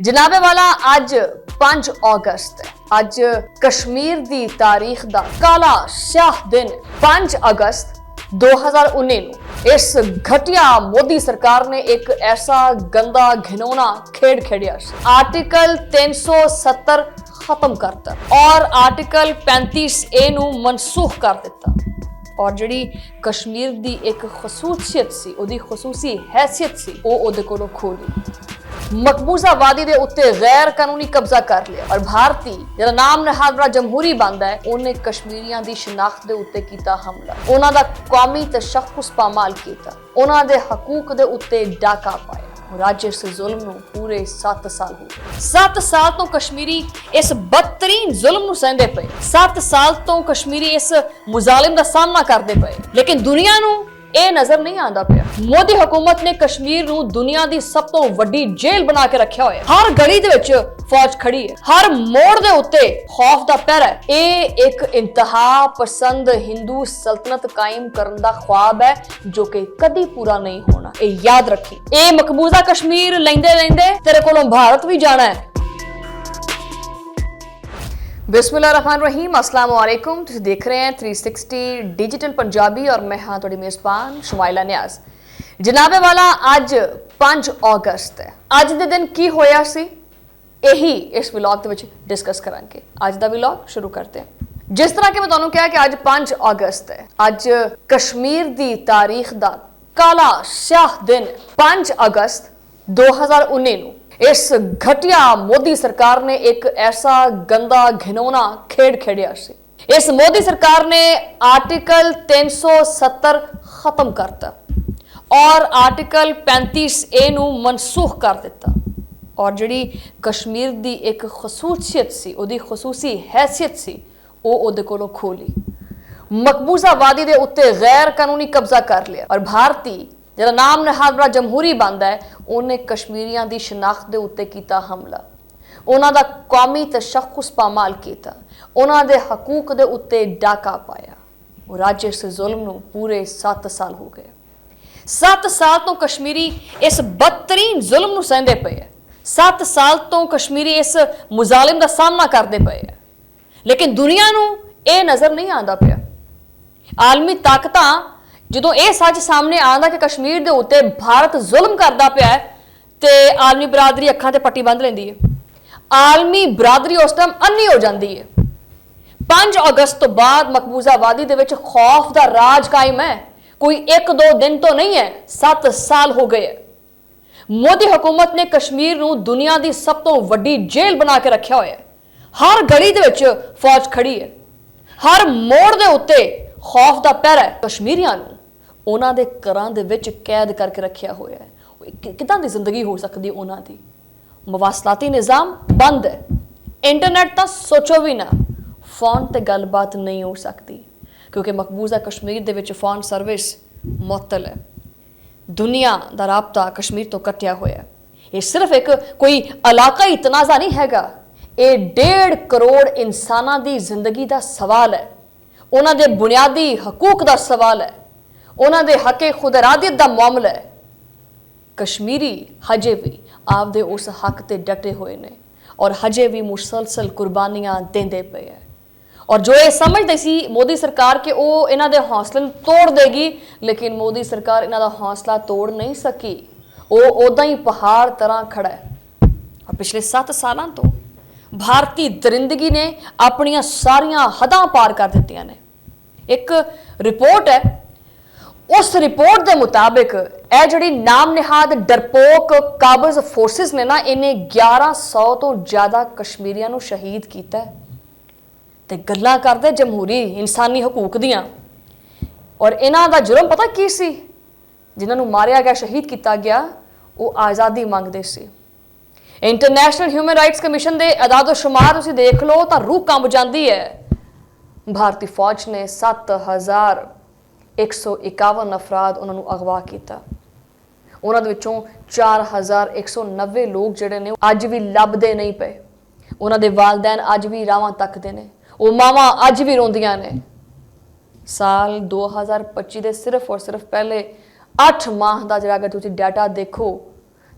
जनाबे वाला अज 5 अगस्त है। अज कश्मीर दी तारीख दा काला स्याह दिन 5 अगस्त 2019 इस घटिया मोदी सरकार ने एक ऐसा गंदा घिनौना खेड खेडिया। आर्टिकल 370 खत्म करता और आर्टिकल 35A नू मनसूख कर दिता और जिहड़ी कश्मीर दी एक खसूसियत सी, ओदी खसूसी हैसियत सी, वो ओदे कोलों खो ली। मकबूजा वादी दे उत्ते गैर कानूनी कब्जा कर लिया और भारती जिहड़ा नाम नहाद बड़ा जमहूरी बनदा है, उन्हें कश्मीरियां दी शनाख्त दे उत्ते कीता हमला, उन्हां दा कौमी तशख्खुस पामाल कीता, उन्हां दे हकूक दे उत्ते डाका पाया। राज्य से जुल्म नूं पूरे 7 साल हो गए। 7 साल तो कश्मीरी इस बदतरीन जुल्म नूं सहंदे पे, 7 साल तो कश्मीरी इस मुजालिम दा सामना करदे पे, लेकिन दुनिया नूं ਇਹ ਨਜ਼ਰ ਨਹੀਂ ਆਉਂਦਾ ਪਿਆ। ਮੋਦੀ ਹਕੂਮਤ ਨੇ ਕਸ਼ਮੀਰ ਨੂੰ ਦੁਨੀਆ ਦੀ ਸਭ ਤੋਂ ਵੱਡੀ ਜੇਲ੍ਹ ਬਣਾ ਕੇ ਰੱਖਿਆ ਹੋਇਆ। ਹਰ ਗਲੀ ਦੇ ਵਿੱਚ ਫੌਜ ਖੜੀ ਹੈ, ਹਰ ਮੋੜ ਦੇ ਉੱਤੇ ਖੌਫ ਦਾ ਪਹਿਰਾ ਹੈ। ਇਹ ਇੱਕ ਇੰਤਹਾ ਪਸੰਦ ਹਿੰਦੂ ਸਲਤਨਤ ਕਾਇਮ ਕਰਨ ਦਾ ख्वाब ਹੈ ਜੋ ਕਿ ਕਦੀ ਪੂਰਾ ਨਹੀਂ ਹੋਣਾ। ਇਹ ਯਾਦ ਰੱਖੀ। ਇਹ ਮਕਬੂਜ਼ਾ ਕਸ਼ਮੀਰ ਲੈਂਦੇ ਲੈਂਦੇ ਤੇਰੇ ਕੋਲੋਂ ਭਾਰਤ ਵੀ ਜਾਣਾ ਹੈ। बिस्मिल्लाहिर्रहमानिर्रहीम, अस्सलाम वालेकुम। तुसीं देख रहे हैं 360 डिजिटल पंजाबी और मैं हाँ तुहाडी मेज़बान शुमाइला नियाज़। जनाबे वाला अज 5 अगस्त है। अज दे दिन की होया सी यही इस व्लॉग दे विच डिस्कस करांगे। अज दा व्लॉग शुरू करते हैं। जिस तरह कि मैं तुहानूं कहा कि अज 5 अगस्त है, अज कश्मीर दी तारीख दा काला स्याह दिन 5 अगस्त 2019 नूं इस घटिया मोदी सरकार ने एक ऐसा गंदा घिनौना खेड खेडिया सी। इस मोदी सरकार ने आर्टिकल 370 खत्म करता और आर्टिकल 35A नू मनसूख कर दिता और जिहड़ी कश्मीर दी एक खसूसियत सी, ओदी खसूसी हैसियत सी, वो ओदे कोलों खो ली। मकबूजा वादी दे उत्ते गैर कानूनी कब्जा कर लिया और भारती जिहड़ा नाम नहाद बड़ा जमहूरी बनदा है, उन्हें कश्मीरियां दी शनाख्त दे उत्ते कीता हमला, उन्हां दा कौमी तशख्खुस पामाल कीता, उन्हां दे हकूक दे उत्ते डाका पाया। राज्य से जुल्म नूं पूरे 7 साल हो गए। 7 साल तो कश्मीरी इस बदतरीन जुल्म नूं सहंदे पे है। 7 साल तो कश्मीरी इस मुजालिम दा सामना करदे पे है, लेकिन दुनिया नूं ये नजर नहीं आंदा पिया। आलमी ताकतां ਜਦੋਂ ਇਹ ਸੱਚ ਸਾਹਮਣੇ ਆਉਂਦਾ ਕਿ ਕਸ਼ਮੀਰ ਦੇ ਉੱਤੇ ਭਾਰਤ ਜ਼ੁਲਮ ਕਰਦਾ ਪਿਆ ਹੈ ਤੇ ਆਲਮੀ ਬਰਾਦਰੀ ਅੱਖਾਂ ਤੇ ਪੱਟੀ ਬੰਨ੍ਹ ਲੈਂਦੀ ਹੈ। ਆਲਮੀ ਬਰਾਦਰੀ ਉਸ ਟਾਈਮ ਅੰਨੀ ਹੋ ਜਾਂਦੀ ਹੈ। 5 ਅਗਸਤ ਤੋਂ ਬਾਅਦ ਮਕਬੂਜ਼ਾ ਵਾਦੀ ਦੇ ਵਿੱਚ ਖੌਫ ਦਾ ਰਾਜ ਕਾਇਮ ਹੈ। ਕੋਈ 1-2 ਦਿਨ ਤੋਂ ਨਹੀਂ ਹੈ, 7 ਸਾਲ ਹੋ ਗਏ। ਮੋਦੀ ਹਕੂਮਤ ਨੇ ਕਸ਼ਮੀਰ ਨੂੰ ਦੁਨੀਆ ਦੀ ਸਭ ਤੋਂ ਵੱਡੀ ਜੇਲ੍ਹ ਬਣਾ ਕੇ ਰੱਖਿਆ ਹੋਇਆ ਹੈ। ਹਰ ਗਲੀ ਦੇ ਵਿੱਚ ਫੌਜ ਖੜੀ ਹੈ, ਹਰ ਮੋੜ ਦੇ ਉੱਤੇ ਖੌਫ ਦਾ ਪਹਿਰਾ ਹੈ। ਕਸ਼ਮੀਰੀਆਂ ਨੂੰ ਉਹਨਾਂ ਦੇ ਘਰਾਂ ਦੇ ਵਿੱਚ ਕੈਦ ਕਰਕੇ ਰੱਖਿਆ ਹੋਇਆ ਹੈ। ਕਿੱਦਾਂ ਦੀ ਜ਼ਿੰਦਗੀ ਹੋ ਸਕਦੀ ਉਹਨਾਂ ਦੀ? ਮਵਾਸਲਾਤੀ ਨਿਜ਼ਾਮ ਬੰਦ ਹੈ, ਇੰਟਰਨੈਟ ਤਾਂ ਸੋਚੋ ਵੀ ਨਾ, ਫੋਨ ਤੇ ਗੱਲਬਾਤ ਨਹੀਂ ਹੋ ਸਕਦੀ ਕਿਉਂਕਿ ਮਕਬੂਜ਼ਾ ਕਸ਼ਮੀਰ ਦੇ ਵਿੱਚ ਫੋਨ ਸਰਵਿਸ ਮੁਅੱਤਲ ਹੈ। ਦੁਨੀਆ ਦਾ ਰਾਬਤਾ ਕਸ਼ਮੀਰ ਤੋਂ ਕੱਟਿਆ ਹੋਇਆ। ਇਹ ਸਿਰਫ ਇੱਕ ਕੋਈ ਇਲਾਕਾਈ ਤਨਾਜ਼ਾ ਨਹੀਂ ਹੈਗਾ, ਇਹ 1.5 ਕਰੋੜ ਇਨਸਾਨਾਂ ਦੀ ਜ਼ਿੰਦਗੀ ਦਾ ਸਵਾਲ ਹੈ। ਉਹਨਾਂ ਦੇ ਬੁਨਿਆਦੀ ਹਕੂਕ ਦਾ ਸਵਾਲ ਹੈ, ਉਹਨਾਂ ਦੇ ਹੱਕੇ ਖੁਦਰਾਦੀਅਤ ਦਾ ਮਾਮਲਾ ਹੈ। ਕਸ਼ਮੀਰੀ ਹਜੇ ਵੀ ਆਪਦੇ ਉਸ ਹੱਕ ਤੇ ਡਟੇ ਹੋਏ ਨੇ ਔਰ ਹਜੇ ਵੀ ਮੁਸਲਸਲ ਕੁਰਬਾਨੀਆਂ ਦਿੰਦੇ ਪਏ ਹੈ। ਔਰ ਜੋ ਇਹ ਸਮਝਦੇ ਸੀ ਮੋਦੀ ਸਰਕਾਰ ਕਿ ਉਹ ਇਹਨਾਂ ਦੇ ਹੌਸਲੇ ਨੂੰ ਤੋੜ ਦੇਗੀ, ਲੇਕਿਨ ਮੋਦੀ ਸਰਕਾਰ ਇਹਨਾਂ ਦਾ ਹੌਸਲਾ ਤੋੜ ਨਹੀਂ ਸਕੀ। ਉਹ ਉਦਾਂ ਹੀ ਪਹਾੜ ਤਰ੍ਹਾਂ ਖੜਾ ਹੈ। ਔਰ ਪਿਛਲੇ 7 ਸਾਲਾਂ ਤੋਂ ਭਾਰਤੀ ਦਰਿੰਦਗੀ ਨੇ ਆਪਣੀਆਂ ਸਾਰੀਆਂ ਹੱਦਾਂ ਪਾਰ ਕਰ ਦਿੱਤੀਆਂ ਨੇ। ਇੱਕ ਰਿਪੋਰਟ ਹੈ, ਉਸ ਰਿਪੋਰਟ ਦੇ ਮੁਤਾਬਿਕ ਇਹ ਜਿਹੜੀ ਨਾਮ ਨਿਹਾਦ ਡਰਪੋਕ ਕਾਬਜ਼ ਫੋਰਸਿਸ ਨੇ ਨਾ, ਇਹਨੇ 1100 ਤੋਂ ਜ਼ਿਆਦਾ ਕਸ਼ਮੀਰੀਆਂ ਨੂੰ ਸ਼ਹੀਦ ਕੀਤਾ ਤੇ ਗੱਲਾਂ ਕਰਦੇ ਜਮਹੂਰੀ ਇਨਸਾਨੀ ਹਕੂਕ ਦੀਆਂ। ਔਰ ਇਹਨਾਂ ਦਾ ਜੁਰਮ ਪਤਾ ਕੀ ਸੀ? ਜਿਨ੍ਹਾਂ ਨੂੰ ਮਾਰਿਆ ਗਿਆ, ਸ਼ਹੀਦ ਕੀਤਾ ਗਿਆ, ਉਹ ਆਜ਼ਾਦੀ ਮੰਗਦੇ ਸੀ। ਇੰਟਰਨੈਸ਼ਨਲ ਹਿਊਮਨ ਰਾਈਟਸ ਕਮਿਸ਼ਨ ਦੇ ਅਦਾਦੋ ਸ਼ੁਮਾਰ ਤੁਸੀਂ ਦੇਖ ਲਓ ਤਾਂ ਰੂਹ ਕੰਬ ਜਾਂਦੀ ਹੈ। ਭਾਰਤੀ ਫੌਜ ਨੇ 7151 ਅਫਰਾਦ ਉਹਨਾਂ ਨੂੰ ਅਗਵਾ ਕੀਤਾ। ਉਹਨਾਂ ਦੇ ਵਿੱਚੋਂ 4190 ਲੋਕ ਜਿਹੜੇ ਨੇ ਅੱਜ ਵੀ ਲੱਭਦੇ ਨਹੀਂ ਪਏ। ਉਹਨਾਂ ਦੇ ਵਾਲਿदैन ਅੱਜ ਵੀ ਰਾਵਾਂ ਤੱਕਦੇ ਨੇ, ਉਹ ਮਾਵਾਂ ਅੱਜ ਵੀ ਰੋਂਦੀਆਂ ਨੇ। ਸਾਲ 2025 ਦੇ ਸਿਰਫ ਔਰ ਸਿਰਫ ਪਹਿਲੇ 8 ਮਾਹ ਦਾ ਜਿਹੜਾ ਅਗਰ ਤੁਸੀਂ ਡਾਟਾ ਦੇਖੋ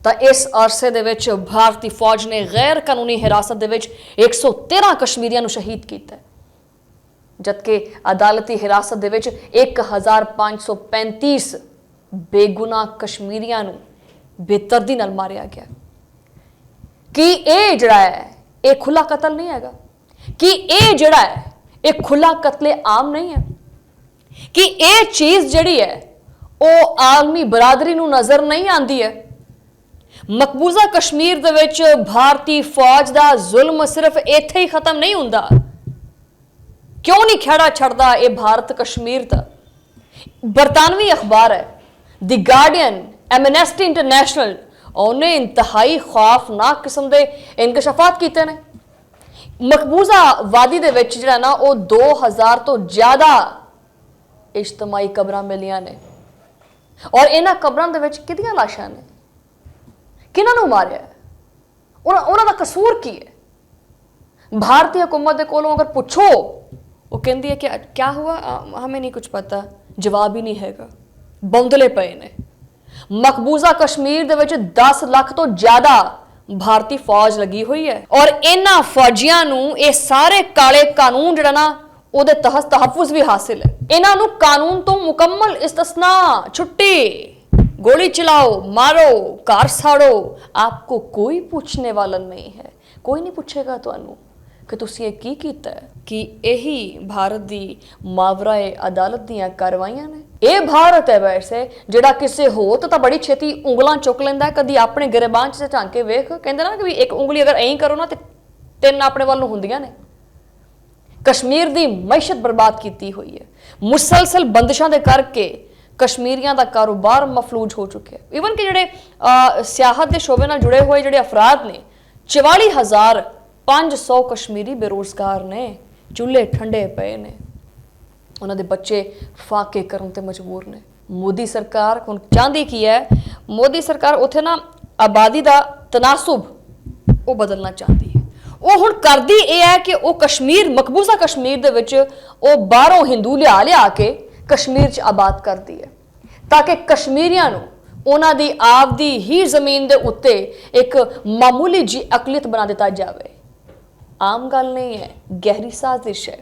ਤਾਂ ਇਸ ਅਰਸੇ ਦੇ ਵਿੱਚ ਭਾਰਤੀ ਫੌਜ ਨੇ ਗੈਰ ਕਾਨੂੰਨੀ ਹਿਰਾਸਤ ਦੇ ਵਿੱਚ 113 ਕਸ਼ਮੀਰੀਆਂ ਨੂੰ ਸ਼ਹੀਦ ਕੀਤਾ ਹੈ, ਜਦਕਿ ਅਦਾਲਤੀ ਹਿਰਾਸਤ ਦੇ ਵਿੱਚ 1535 ਬੇਗੁਨਾਹ ਕਸ਼ਮੀਰੀਆਂ ਨੂੰ ਬੇਦਰਦੀ ਨਾਲ ਮਾਰਿਆ ਗਿਆ। ਕਿ ਇਹ ਜਿਹੜਾ ਹੈ ਇਹ ਖੁੱਲਾ ਕਤਲ ਨਹੀਂ ਹੈਗਾ, ਕਿ ਇਹ ਜਿਹੜਾ ਹੈ ਇਹ ਖੁੱਲਾ ਕਤਲੇ ਆਮ ਨਹੀਂ ਹੈ, ਕਿ ਇਹ ਚੀਜ਼ ਜਿਹੜੀ ਹੈ ਉਹ ਆਲਮੀ ਬਰਾਦਰੀ ਨੂੰ ਨਜ਼ਰ ਨਹੀਂ ਆਉਂਦੀ ਹੈ। ਮਕਬੂਜ਼ਾ ਕਸ਼ਮੀਰ ਦੇ ਵਿੱਚ ਭਾਰਤੀ ਫੌਜ ਦਾ ਜ਼ੁਲਮ ਸਿਰਫ ਇੱਥੇ ਹੀ ਖਤਮ ਨਹੀਂ ਹੁੰਦਾ। ਕਿਉਂ ਨਹੀਂ ਖੜਾ ਛੱਡਦਾ ਇਹ ਭਾਰਤ ਕਸ਼ਮੀਰ ਦਾ? ਬਰਤਾਨਵੀ ਅਖਬਾਰ ਹੈ ਦ ਗਾਰਡੀਅਨ, ਐਮਨੈਸਟੀ ਇੰਟਰਨੈਸ਼ਨਲ, ਉਹਨੇ ਇੰਤਹਾਈ ਖੌਫਨਾਕ ਕਿਸਮ ਦੇ ਇਨਕਸ਼ਾਫਾਤ ਕੀਤੇ ਨੇ। ਮਕਬੂਜ਼ਾ ਵਾਦੀ ਦੇ ਵਿੱਚ ਜਿਹੜਾ ਨਾ ਉਹ 2000 ਤੋਂ ਜ਼ਿਆਦਾ ਇਜਤਮਾਈ ਕਬਰਾਂ ਮਿਲੀਆਂ ਨੇ, ਔਰ ਇਹਨਾਂ ਕਬਰਾਂ ਦੇ ਵਿੱਚ ਕਿਹਦੀਆਂ ਲਾਸ਼ਾਂ ਨੇ? ਕਿਹਨਾਂ ਨੂੰ ਮਾਰਿਆ? ਉਹਨਾਂ ਦਾ ਕਸੂਰ ਕੀ ਹੈ? ਭਾਰਤੀ ਹਕੂਮਤ ਦੇ ਕੋਲੋਂ ਅਗਰ ਪੁੱਛੋ, ਉਹ ਕਹਿੰਦੀ ਹੈ ਕਿ ਕਿਆ ਹੁਆ, ਹमें नहीं कुछ पता, ਜਵਾਬ ਹੀ ਨਹੀਂ ਹੈਗਾ, ਬੌਂਦਲੇ ਪਏ ਨੇ। ਮਕਬੂਜ਼ਾ ਕਸ਼ਮੀਰ ਦੇ ਵਿੱਚ 10 ਲੱਖ ਤੋਂ ਜ਼ਿਆਦਾ ਭਾਰਤੀ ਫੌਜ ਲੱਗੀ ਹੋਈ ਹੈ, ਔਰ ਇਹਨਾਂ ਫੌਜੀਆਂ ਨੂੰ ਇਹ ਸਾਰੇ ਕਾਲੇ ਕਾਨੂੰਨ ਜਿਹੜਾ ਨਾ ਉਹਦੇ ਤਹਿਤ ਤਹਫੁਜ਼ ਵੀ ਹਾਸਿਲ ਹੈ। ਇਹਨਾਂ ਨੂੰ ਕਾਨੂੰਨ ਤੋਂ ਮੁਕੰਮਲ ਇਸਤਸਨਾ, ਛੁੱਟੀ, गोली चलाओ, मारो, कार साड़ो, आपको कोई पूछने वाला नहीं है। कोई नहीं पूछेगा ਤੁਹਾਨੂੰ ਕਿ ਤੁਸੀਂ ਇਹ ਕੀ ਕੀਤਾ ਹੈ। ਕਿ ਇਹੀ ਭਾਰਤ ਦੀ ਮਾਵਰਾਏ ਅਦਾਲਤ ਦੀਆਂ ਕਾਰਵਾਈਆਂ ਨੇ। ਇਹ ਭਾਰਤ ਹੈ ਵੈਸੇ ਜਿਹੜਾ ਕਿਸੇ ਹੋਰ ਤਾਂ ਬੜੀ ਛੇਤੀ ਉਂਗਲਾਂ ਚੁੱਕ ਲੈਂਦਾ, ਕਦੀ ਆਪਣੇ ਗਰੇਬਾਨ 'ਚ ਝਾਂਕ ਕੇ ਵੇਖ, ਕਹਿੰਦੇ ਨਾ ਕਿ ਵੀ ਇੱਕ ਉਂਗਲੀ ਅਗਰ ਐਂ ਕਰੋ ਨਾ ਤੇ 3 ਆਪਣੇ ਵੱਲ ਨੂੰ ਹੁੰਦੀਆਂ ਨੇ। ਕਸ਼ਮੀਰ ਦੀ ਮਈਸ਼ਤ ਬਰਬਾਦ ਕੀਤੀ ਹੋਈ ਹੈ। ਮੁਸਲਸਲ ਬੰਦਿਸ਼ਾਂ ਦੇ ਕਰਕੇ ਕਸ਼ਮੀਰੀਆਂ ਦਾ ਕਾਰੋਬਾਰ ਮਫਲੂਜ ਹੋ ਚੁੱਕਿਆ। ਈਵਨ ਕਿ ਜਿਹੜੇ ਸਿਆਹਤ ਦੇ ਸ਼ੋਬੇ ਨਾਲ ਜੁੜੇ ਹੋਏ ਜਿਹੜੇ ਅਫਰਾਦ ਨੇ, 44,500 ਕਸ਼ਮੀਰੀ ਬੇਰੋਜ਼ਗਾਰ ਨੇ, ਚੁੱਲ੍ਹੇ ਠੰਡੇ ਪਏ ਨੇ, ਉਹਨਾਂ ਦੇ ਬੱਚੇ ਫਾਕੇ ਕਰਨ ਤੇ ਮਜਬੂਰ ਨੇ। ਮੋਦੀ ਸਰਕਾਰ ਹੁਣ ਚਾਹੁੰਦੀ ਕੀ ਹੈ? ਮੋਦੀ ਸਰਕਾਰ ਉੱਥੇ ਨਾ ਆਬਾਦੀ ਦਾ ਤਨਾਸੁਬ ਉਹ ਬਦਲਣਾ ਚਾਹੁੰਦੀ ਹੈ। ਉਹ ਹੁਣ ਕਰਦੀ ਇਹ ਹੈ ਕਿ ਉਹ ਕਸ਼ਮੀਰ, ਮਕਬੂਜ਼ਾ ਕਸ਼ਮੀਰ ਦੇ ਵਿੱਚ ਉਹ ਬਾਹਰੋਂ ਹਿੰਦੂ ਲਿਆ ਕੇ ਕਸ਼ਮੀਰ 'ਚ ਆਬਾਦ ਕਰਦੀ ਹੈ, ਤਾਂ ਕਿ ਕਸ਼ਮੀਰੀਆਂ ਨੂੰ ਉਹਨਾਂ ਦੀ ਆਪਦੀ ਹੀ ਜ਼ਮੀਨ ਦੇ ਉੱਤੇ ਇੱਕ ਮਾਮੂਲੀ ਜੀ ਅਕਲੀਅਤ ਬਣਾ ਦਿੱਤਾ ਜਾਵੇ। ਆਮ ਗੱਲ ਨਹੀਂ ਹੈ, ਗਹਿਰੀ ਸਾਜ਼ਿਸ਼ ਹੈ।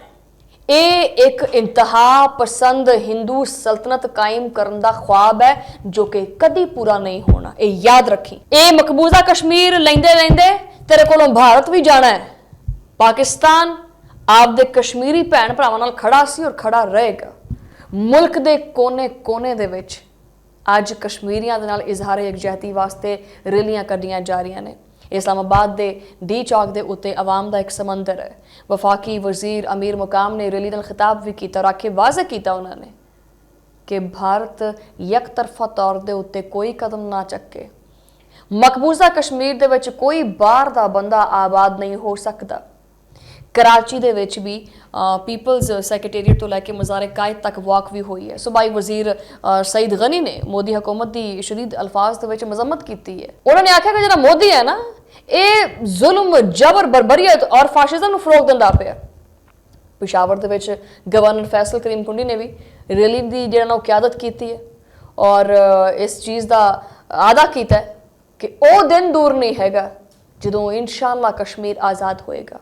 ਇਹ ਇੱਕ ਇੰਤਹਾ ਪਸੰਦ ਹਿੰਦੂ ਸਲਤਨਤ ਕਾਇਮ ਕਰਨ ਦਾ ख्वाब ਹੈ ਜੋ ਕਿ ਕਦੀ ਪੂਰਾ ਨਹੀਂ ਹੋਣਾ। ਇਹ ਯਾਦ ਰੱਖੀ। ਇਹ ਮਕਬੂਜ਼ਾ ਕਸ਼ਮੀਰ ਲੈਂਦੇ ਲੈਂਦੇ ਤੇਰੇ ਕੋਲੋਂ ਭਾਰਤ ਵੀ ਜਾਣਾ ਹੈ। ਪਾਕਿਸਤਾਨ ਆਪਦੇ ਕਸ਼ਮੀਰੀ ਭੈਣ ਭਰਾਵਾਂ ਨਾਲ ਖੜਾ ਸੀ ਔਰ ਖੜਾ ਰਹੇਗਾ। ਮੁਲਕ ਦੇ ਕੋਨੇ-ਕੋਨੇ ਦੇ ਵਿੱਚ ਅੱਜ ਕਸ਼ਮੀਰੀਆਂ ਦੇ ਨਾਲ ਇਜ਼ਹਾਰ ਯਕਜਹਿਤੀ ਵਾਸਤੇ ਰੈਲੀਆਂ ਕੱਢੀਆਂ ਜਾ ਰਹੀਆਂ ਨੇ। ਇਸਲਾਮਾਬਾਦ ਦੇ ਡੀ ਚੌਕ ਦੇ ਉੱਤੇ ਆਵਾਮ ਦਾ ਇੱਕ ਸਮੁੰਦਰ ਹੈ। ਵਫਾਕੀ ਵਜ਼ੀਰ ਅਮੀਰ ਮੁਕਾਮ ਨੇ ਰੈਲੀ ਨਾਲ ਖਿਤਾਬ ਵੀ ਕੀਤਾ ਔਰ ਆਖੇ ਵਾਜ਼ਿਹ ਕੀਤਾ ਉਹਨਾਂ ਨੇ ਕਿ ਭਾਰਤ ਯਕਤਰਫਾ ਤੌਰ ਦੇ ਉੱਤੇ ਕੋਈ ਕਦਮ ਨਾ ਚੱਕੇ। ਮਕਬੂਜ਼ਾ ਕਸ਼ਮੀਰ ਦੇ ਵਿੱਚ ਕੋਈ ਬਾਹਰ ਦਾ ਬੰਦਾ ਆਬਾਦ ਨਹੀਂ ਹੋ ਸਕਦਾ। कराची ਦੇ ਵਿੱਚ ਵੀ ਪੀਪਲਜ਼ ਸੈਕਟਰੀਏਟ ਤੋਂ ਲੈ ਕੇ ਮਜ਼ਾਰ ਕਾਇਦ ਤੱਕ ਵਾਕ ਵੀ ਹੋਈ ਹੈ। ਸੂਬਾਈ ਵਜ਼ੀਰ ਸਈਦ ਗਨੀ ਨੇ ਮੋਦੀ ਹਕੂਮਤ ਦੀ ਸ਼ਦੀਦ ਅਲਫਾਜ਼ ਦੇ ਵਿੱਚ ਮਜ਼ਮਤ ਕੀਤੀ ਹੈ। ਉਹਨਾਂ ਨੇ ਆਖਿਆ ਕਿ ਜਿਹੜਾ ਮੋਦੀ ਹੈ ਨਾ, ਇਹ ਜ਼ੁਲਮ, ਜਬਰ, ਬਰਬਰੀਅਤ ਔਰ ਫਾਸ਼ਿਜ਼ਮ ਨੂੰ ਫਰੋਗ ਦਿੰਦਾ ਪਿਆ। ਪਿਸ਼ਾਵਰ ਦੇ ਵਿੱਚ ਗਵਰਨਰ ਫੈਸਲ ਕਰੀਮ ਕੁੰਡੀ ਨੇ ਵੀ ਰੈਲੀ ਦੀ ਜਿਹੜਾ ਨਾ ਕਿਆਦਤ ਕੀਤੀ ਹੈ ਔਰ ਇਸ ਚੀਜ਼ ਦਾ ਆਦਾ ਕੀਤਾ ਕਿ ਉਹ ਦਿਨ ਦੂਰ ਨਹੀਂ ਹੈਗਾ ਜਦੋਂ ਇਨਸ਼ਾਅੱਲਾ ਕਸ਼ਮੀਰ ਆਜ਼ਾਦ ਹੋਏਗਾ।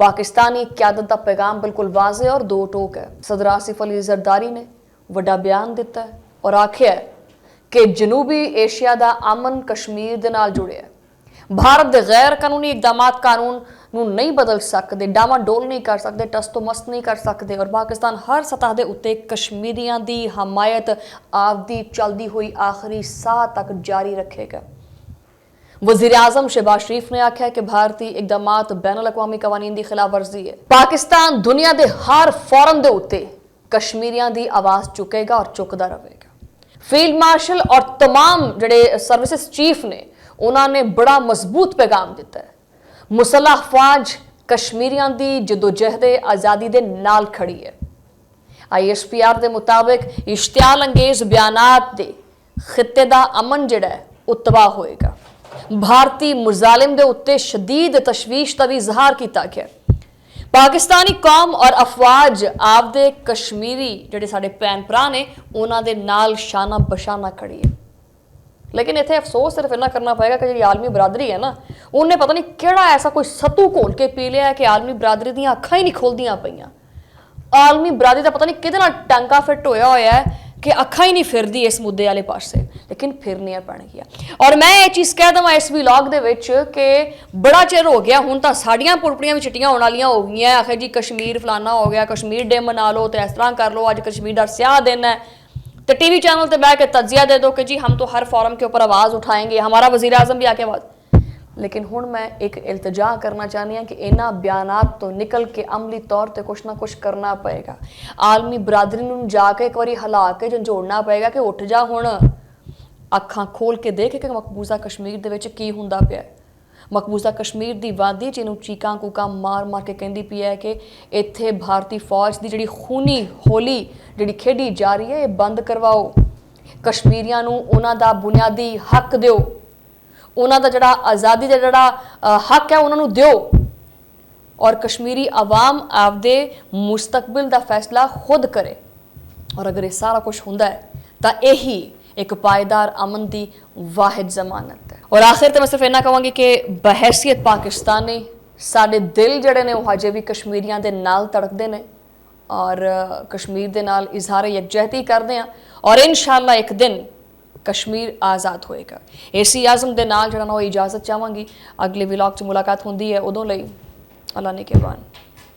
पाकिस्तानी क्यादत का पैगाम बिल्कुल वाज़े और दो टोक है। सदर आसिफ अली जरदारी ने वड्डा बयान दिता है और आख्या है कि जनूबी एशिया का अमन कश्मीर दे नाल जुड़े है। भारत के गैर कानूनी इकदामात कानून नूं नहीं बदल सकते, डामाडोल नहीं कर सकते, टस तो मस्त नहीं कर सकते और पाकिस्तान हर सतह के उत्ते कश्मीरियां की हमायत आपदी चलती हुई आखिरी साह तक जारी रखेगा। वज़ीर आज़म शहबाज शरीफ ने आख्या कि भारतीय इकदामात बैनुल अक़वामी कवानीन की खिलाफ वर्जी है। पाकिस्तान दुनिया के हर फोरम के उत्ते कश्मीरियां की आवाज़ चुकेगा और चुकता रहेगा। फील्ड मार्शल और तमाम जड़े सर्विसेज चीफ ने उन्होंने बड़ा मजबूत पैगाम दिता है। मुसल्लह फौज कश्मीरियां की जदोजहद आज़ादी के नाल खड़ी है। ISPR के मुताबिक इश्तियाल अंगेज बयानात के खिते का अमन जड़ा है वो तबाह होएगा। भारतीय मुजालिम दे उत्ते शदीद तशवीश का भी इजहार किया गया। पाकिस्तानी कौम और अफवाज आपदे कश्मीरी जिहड़े साडे भैन भरा ने उन्हां दे नाल शाना बशाना खड़ी है। लेकिन इतने अफसोस सिर्फ इन्ना करना पेगा कि जी आलमी बरादरी है ना, उन्हें पता नहीं किहड़ा ऐसा कोई सत्तू घोल के पी लिया कि आलमी बरादरी दी अखां ही नहीं खोलदियां पईयां। आलमी बरादरी का पता नहीं किहदे नाल टांका फिट होया होया है कि अखां ही नहीं फिरदी इस मुद्दे वाले पासे, लेकिन फिरनियां पैणगियां। और मैं ये चीज़ कह देवां इस व्लॉग दे विच कि बड़ा चिर हो गया हुण तां साड़ियां पुड़पड़ियां भी चिट्टियां होण वालियां हो गईयां। आखिर जी कश्मीर फलाना हो गया, कश्मीर डे मना लो, तो इस तरह कर लो, अज कश्मीर का स्याह दिन है, तो टीवी चैनल पर बह के तजिया दे दो कि जी हम तो हर फॉरम के ऊपर आवाज़ उठाएंगे, हमारा वज़ीर आज़म भी आके आवाज़। लेकिन हुण मैं एक इल्तजा करना चाहनी हाँ कि इन्हां बयानात तो निकल के अमली तौर पर कुछ ना कुछ करना पेगा। आलमी बरादरी नूं जाके एक बारी हिला के झंझोड़ना पेगा कि उठ जा हुण, अखां खोल के देख कि मकबूजा कश्मीर दे विच की हुंदा पिया। मकबूजा कश्मीर दी वादी जिन्हों चीकां कूकां मार मार के कहती पई है कि इत्थे भारतीय फौज की जिहड़ी खूनी होली जिहड़ी खेडी जा रही है, ये बंद करवाओ, कश्मीरियां नूं उन्हां दा बुनियादी हक दिओ, उन्हां दा जिहड़ा आज़ादी दा जिहड़ा हक है उन्हां नूं दिओ, और कश्मीरी आवाम आपदे मुस्तकबिल दा फैसला खुद करे। और अगर ये सारा कुछ हुंदा है तो यही एक पायदार अमन की वाहिद जमानत है। और आखिर तो मैं सिर्फ इन्ना कहूँगी कि बहैसियत पाकिस्तानी साडे दिल जड़े ने हजे भी कश्मीरियों के नाल धड़कते हैं और कश्मीर के नाल इजहार यकजहती करते हैं, और इंशाअल्लाह एक दिन कश्मीर आज़ाद होएगा। इसी आज़म के नाल जड़ा ना इजाज़त चाहवांगी। अगले व्लॉग च मुलाकात होंदी है, उदों लई अल्लाह ने के बान।